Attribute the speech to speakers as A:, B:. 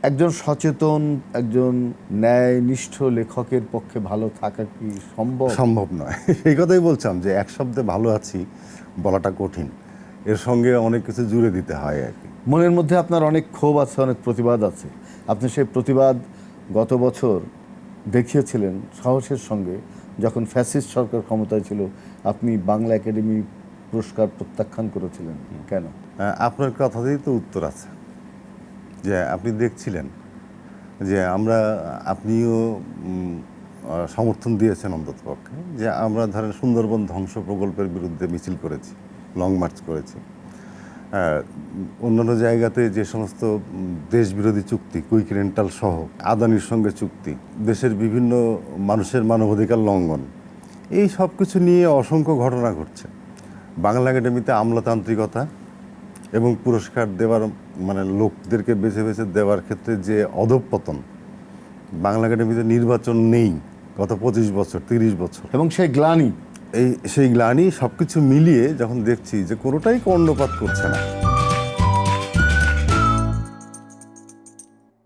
A: একজন সচেতন, একজন ন্যায়নিষ্ঠ লেখকের পক্ষে ভালো থাকা কি সম্ভব?
B: সম্ভব নয়। এই কথাই বলছিলাম যে এক শব্দে ভালো আছি বলাটা কঠিন, এর সঙ্গে অনেক কিছু জুড়ে দিতে হয় আর কি।
A: মনের মধ্যে আপনার অনেক ক্ষোভ আছে, অনেক প্রতিবাদ আছে। আপনি সেই প্রতিবাদ গত বছর দেখিয়েছিলেন সাহসের সঙ্গে, যখন ফ্যাসিস্ট সরকার ক্ষমতায় ছিল। আপনি বাংলা একাডেমি পুরস্কার প্রত্যাখ্যান করেছিলেন কেন?
B: আপনার কথাতেই তো উত্তর আছে, যে আপনি দেখছিলেন যে আপনিও সমর্থন দিয়েছেন অন্ততপক্ষে, যে আমরা ধরেন সুন্দরবন ধ্বংস প্রকল্পের বিরুদ্ধে মিছিল করেছি, লং মার্চ করেছি। অন্যান্য জায়গাতে যে সমস্ত দেশবিরোধী চুক্তি, কুইক রেন্টাল সহ আদানির সঙ্গে চুক্তি, দেশের বিভিন্ন মানুষের মানবাধিকার লঙ্ঘন, এই সব কিছু নিয়ে অসংখ্য ঘটনা ঘটছে। বাংলা একাডেমিতে আমলাতান্ত্রিকতা এবং পুরস্কার দেওয়ার মানে লোকদেরকে বেছে বেছে দেওয়ার ক্ষেত্রে যে অধঃপতন, বাংলা একাডেমিতে নির্বাচন নেই গত 25 বছর 30 বছর,
A: এবং সেই গ্লানি,
B: সেই গ্লানি সব কিছু মিলিয়ে যখন দেখছি যে কোনোটাই কর্ণপাত করছে না।